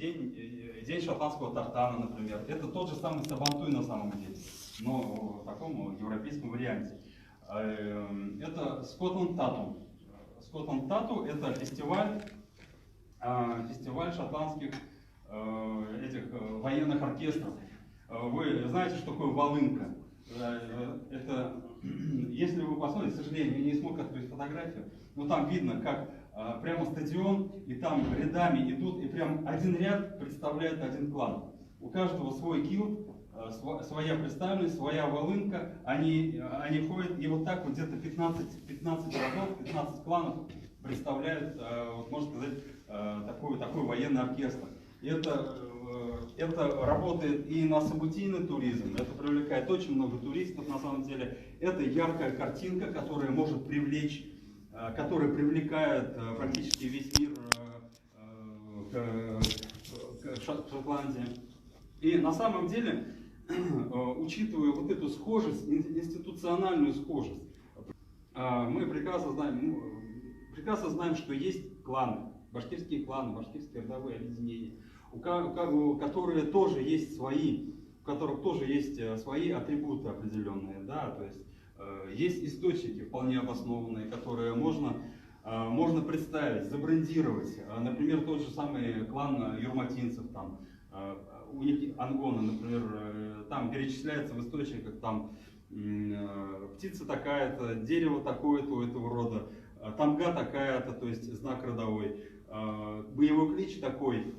день шотландского тартана, например. Это тот же самый Сабантуй на самом деле, но в таком европейском варианте. Это Скотланд Тату. Скотланд Тату — это фестиваль шотландских этих военных оркестров. Вы знаете, что такое волынка? Это, если вы посмотрите, к сожалению, я не смог открыть фотографию, но там видно, как прямо стадион, и там рядами идут, и прям один ряд представляет один клан. У каждого свой гилд, своя представленность, своя волынка, они ходят, и вот так вот где-то 15 родов, 15 кланов представляют, вот, можно сказать, такой военный оркестр. И это работает и на событийный туризм, это привлекает очень много туристов на самом деле. Это яркая картинка, которая может привлечь, которая привлекает практически весь мир к Шотландии. И на самом деле, учитывая вот эту схожесть, институциональную схожесть, мы прекрасно знаем, что есть кланы, башкирские родовые объединения, у которых тоже есть свои атрибуты определенные, да, то есть есть источники вполне обоснованные, которые можно представить, забрендировать. Например, тот же самый клан юрматинцев, там, у них Ангона, например, там перечисляется в источниках, там птица такая-то, дерево такое-то у этого рода, тамга такая-то, то есть знак родовой, боевой клич такой.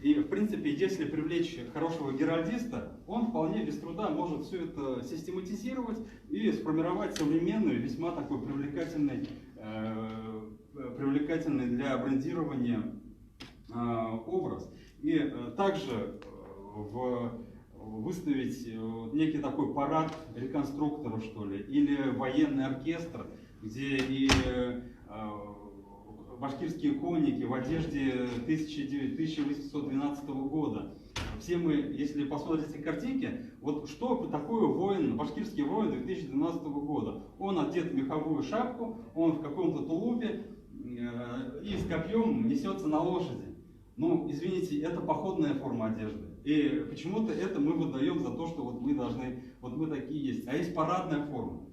И, в принципе, если привлечь хорошего геральдиста, он вполне без труда может все это систематизировать и сформировать современный, весьма такой привлекательный для брендирования образ. И также выставить некий такой парад реконструкторов, что ли, или военный оркестр, где и башкирские конники в одежде 1812 года. Все мы, если посмотрите картинки, вот что такое воин, башкирский воин 2012 года. Он одет в меховую шапку, он в каком-то тулупе и с копьем несется на лошади. Ну, извините, это походная форма одежды. И почему-то это мы выдаем за то, что вот мы должны, вот мы такие есть. А есть парадная форма.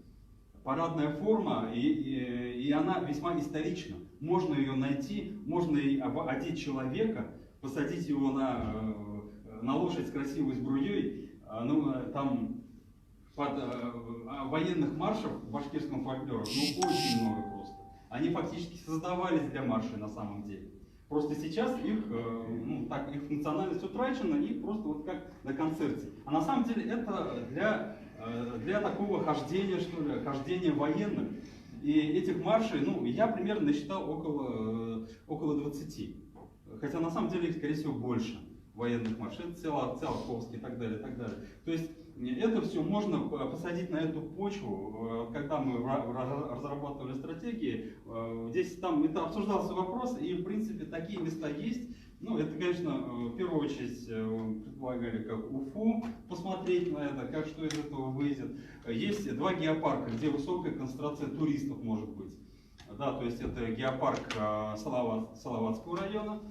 Парадная форма, и она весьма исторична. Можно ее найти, можно одеть человека, посадить его на лошадь с красивой сбруей. Ну, там военных маршев в башкирском фольклоре очень много просто. Они фактически создавались для маршей на самом деле. Просто сейчас их функциональность утрачена, их просто вот как на концерте. А на самом деле это для такого хождения, что ли, хождения военных. И этих маршей, я примерно насчитал около 20. Хотя на самом деле их, скорее всего, больше военных маршей. Это Циолковский и так далее, и так далее. То есть это все можно посадить на эту почву. Когда мы разрабатывали стратегии, там это обсуждался вопрос, и в принципе такие места есть. Это, конечно, в первую очередь предполагали как Уфу посмотреть на это, что из этого выйдет. Есть 2 геопарка, где высокая концентрация туристов может быть. Да, то есть это геопарк Салаватского района.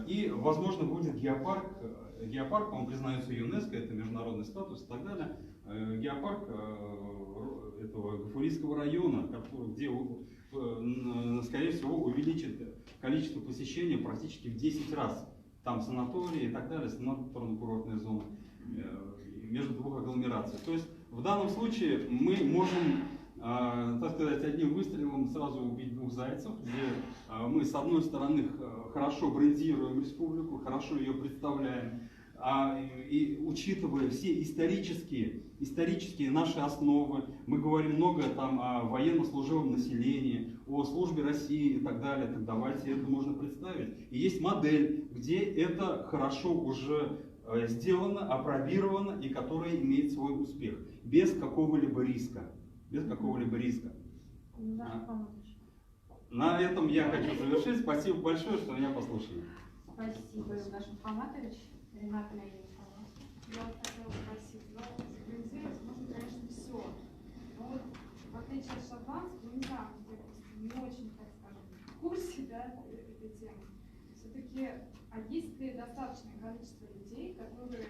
И, возможно, будет геопарк, он признается ЮНЕСКО, это международный статус и так далее. Геопарк этого Гафурийского района, где, скорее всего, увеличит количество посещений практически в 10 раз. Там санатории и так далее, санаторно-курортные зоны между 2 агломераций. То есть в данном случае мы можем, так сказать, одним выстрелом сразу убить 2 зайцев, где мы с одной стороны хорошо брендируем республику, хорошо ее представляем, и учитывая все исторические наши основы, мы говорим много там о военнослужебном населении, о службе России и так далее, так давайте это можно представить. И есть модель, где это хорошо уже сделано, апробировано и которая имеет свой успех, без какого-либо риска. На этом я хочу завершить. Спасибо большое, что меня послушали. Спасибо, Ильнар Мухаммадович. Ренат Наилов. Я вот хотела спросить, синхронизировать можно, конечно, все. Но вот в отличие от шотландского, не знаю, я просто не очень, так скажем, в курсе, да, этой темы. Все-таки А есть ли достаточное количество людей, которые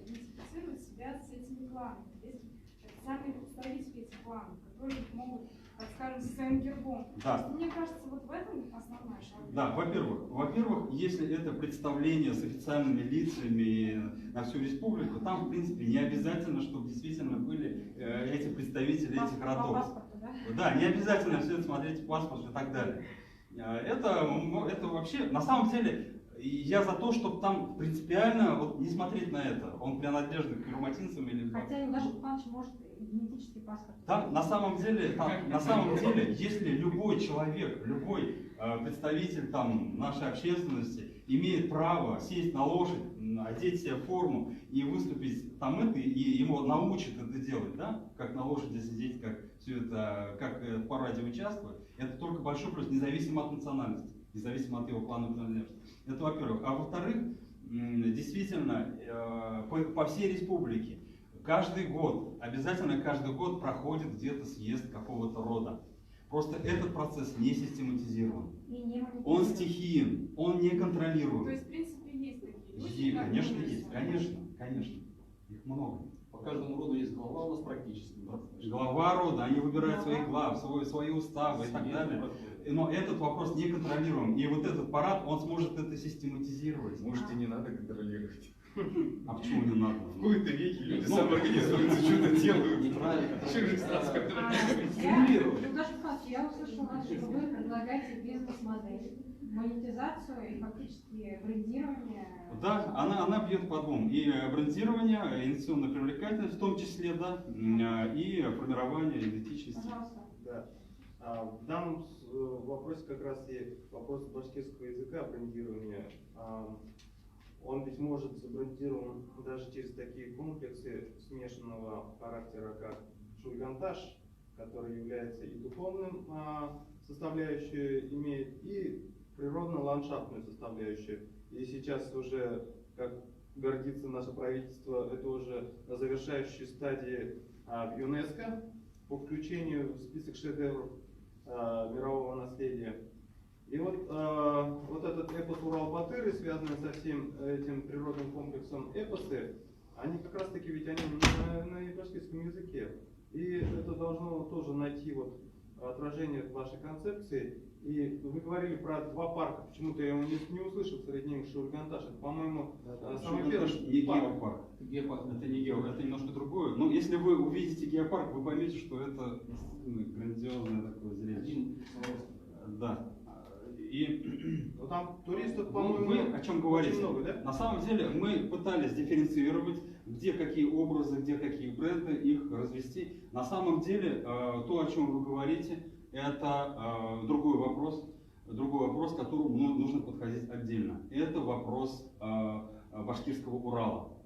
идентифицируют себя с этими кланами? Есть ли официальные представители этих кланов, которые могут, так скажем, с своим гербом? Да. Просто мне кажется, вот в этом основная шага. Да, во-первых, если это представление с официальными лицами на всю республику, там, в принципе, не обязательно, чтобы действительно были эти представители этих По родов. паспорту, да? Да, не обязательно все это смотреть в паспорт и так далее. Это вообще, на самом деле, я за то, чтобы там принципиально вот, не смотреть на это. Он принадлежит к пирматинцам или... Хотя Юнаш Павлович может генетический паспорт. Там, на самом деле, если любой человек, любой представитель там, нашей общественности имеет право сесть на лошадь, одеть себе форму и выступить там это, и его научат это делать, да? Как на лошади сидеть, как все это, как в параде участвовать, это только большой плюс, независимо от национальности, независимо от его клана принадлежности. Это во-первых. А во-вторых, действительно, по всей республике каждый год, обязательно каждый год проходит где-то съезд какого-то рода. Просто этот процесс не систематизирован. И не Он стихиен, он не То контролируем. есть, в принципе, есть такие люди. И, как конечно, вы, есть, конечно. Их много. По каждому роду есть глава у нас практически. Да? Глава рода, они выбирают своих глав, свои уставы и так Съезд далее. проходит. Но этот вопрос не контролируем. И вот этот парад, он сможет это систематизировать. Можете не надо контролировать. А почему не надо? В какой-то веке люди Ну, самоорганизуются, что-то делают. Неправильно. Чего же сразу Юнаш Павлович, я услышала вас, что вы предлагаете бизнес-модель, монетизацию и фактически брендирование. Да, она бьет по двум. И брендирование, инвестиционная привлекательность в том числе, да, и формирование идентичности. Пожалуйста. Да. В данном вопросе как раз и вопрос башкирского языка брендирования. Он ведь может быть забрендирован даже через такие комплексы смешанного характера, как шульгантаж, который является и духовным составляющей имеет, и природно-ландшафтную составляющую. И сейчас уже, как гордится наше правительство, это уже на завершающей стадии в ЮНЕСКО по включению в список шедевров мирового наследия. И вот этот эпос Урал-Батыры, связанный со всем этим природным комплексом эпосы, они как раз таки ведь они на башкирском языке. И это должно тоже найти вот отражение в вашей концепции. И вы говорили про два парка, почему-то я его не услышал среди них Шульганташ. Это, по-моему, самый первый Не парк. геопарк. Это не геопарк, это немножко другое. Но если вы увидите геопарк, вы поймете, что это грандиозное такое зрелище. Да. И Но там туристов, вы по-моему, о чем говорите? очень много, да? На самом деле мы пытались дифференцировать, где какие образы, где какие бренды, их развести. На самом деле то, о чем вы говорите, это другой вопрос, к которому нужно подходить отдельно. Это вопрос башкирского Урала.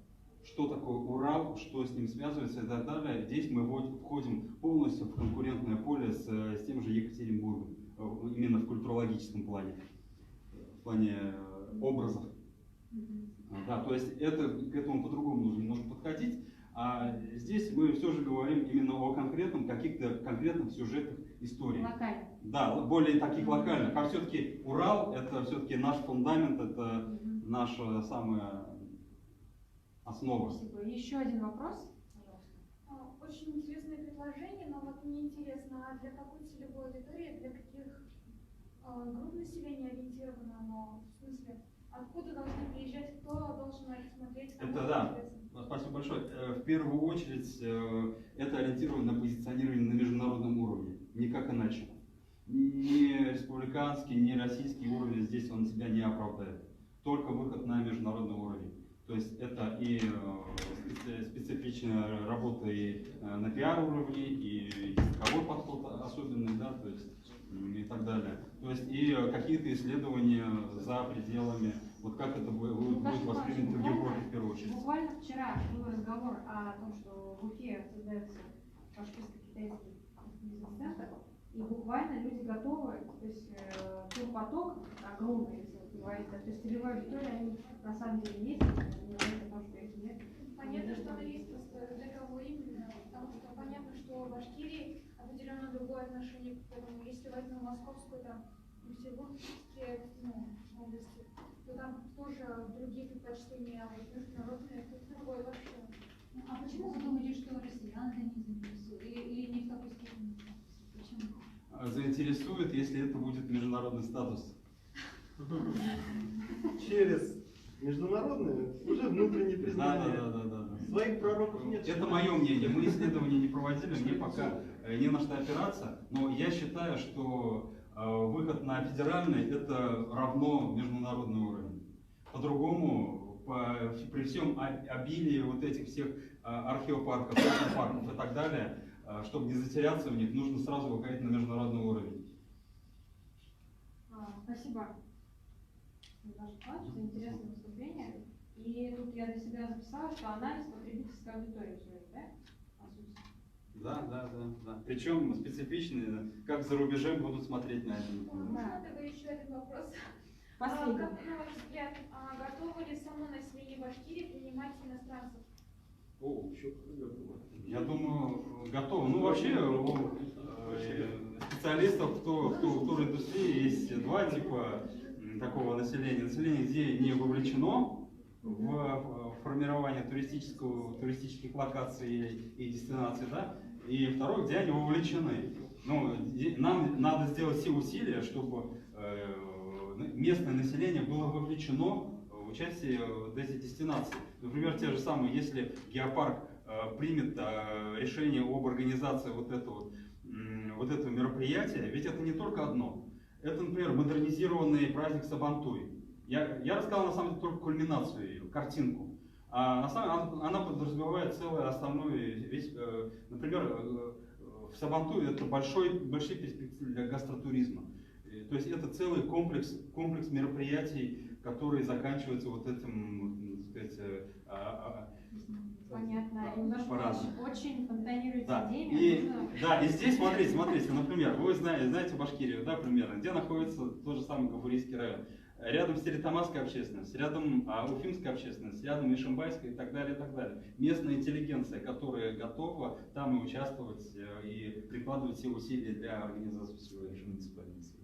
Что такое Урал, что с ним связывается и так далее. Здесь мы входим полностью в конкурентное поле с тем же Екатеринбургом, именно в культурологическом плане, в плане образов. Да, то есть к этому по-другому нужно немножко подходить. А здесь мы все же говорим именно о каких-то конкретных сюжетах истории. Локально. Да, более таких локальных. А все-таки Урал это все-таки наш фундамент, это наша самая основа. Спасибо. Еще один вопрос, пожалуйста. Очень интересное предложение, но вот мне интересно, а для какой целевой аудитории, для каких групп населения ориентировано оно? В смысле, откуда должны приезжать, кто должен на это смотреть? кому Это да. интересно? Спасибо большое. В первую очередь это ориентировано на позиционирование на международном уровне, никак иначе. Ни республиканский, ни российский уровень здесь он себя не оправдает. Только выход на международный уровень. То есть это и специфичная работа и на пиар-уровне, и языковой подход особенный, да, то есть и так далее. То есть и какие-то исследования за пределами, вот как это будет воспринято в Европе в первую очередь. Буквально вчера был разговор о том, что в Уфе создается башкирско-китайский бизнес-центр, и буквально люди готовы, то есть турпоток огромный, если вы говорите, то есть целевая аудитория, они на самом деле есть, не говорят о том, что их нет. Понятно, что она есть, просто для кого именно, потому что понятно, что в Башкирии определенно другое отношение к этому. Если возьмем московскую, там, Петербургские области, то что там тоже другие предпочтения, а вот международные, это другой вообще. А почему вы думаете, что россиян это не заинтересует? Или не в такой степени? Почему? Заинтересует, если это будет международный статус. Через международные уже внутреннее признание. Да. Своих пророков нет. Это мое мнение. Мы исследования не проводили, мне пока не на что опираться. Но я считаю, что выход на федеральный это равно международный уровень. По-другому, при всем обилии вот этих всех археопарков, парков и так далее, чтобы не затеряться в них, нужно сразу выходить на международный уровень. Спасибо за интересное выступление. И тут я для себя записала, что анализ потребительской аудитории все, да? По сути. Да. Причем специфичные, как за рубежом будут смотреть на это. Можно тогда еще один вопрос? Последний. Как, на ваш взгляд, готово ли само население Башкирии принимать иностранцев? О, еще готово. Я думаю, готово. Ну, вообще, у специалистов в туриндустрии есть два типа такого населения. Население, где не вовлечено в формирование туристических локаций и дестинаций, да? И второе, где они вовлечены. Ну, нам надо сделать все усилия, чтобы местное население было вовлечено в участие в этих дестинаций. Например, те же самые, если геопарк примет решение об организации вот этого мероприятия, ведь это не только одно. Это, например, модернизированный праздник Сабантуй. Я рассказал на самом деле только кульминацию ее, картинку. А на самом деле она подразумевает целый основной весь, например, в Сабантуе это большие перспективы для гастротуризма. То есть это целый комплекс мероприятий, которые заканчиваются вот этим, так сказать, Понятно. И наш парадом. очень фонтанирует Да. идеями. И здесь, смотрите, например, вы знаете Башкирию, да, примерно, где находится тот же самый Гафурийский район. Рядом Стерлитамакская общественность, рядом Уфимская общественность, рядом Ишимбайская и так далее, и так далее. Местная интеллигенция, которая готова там и участвовать, и прикладывать все усилия для организации своей муниципальности.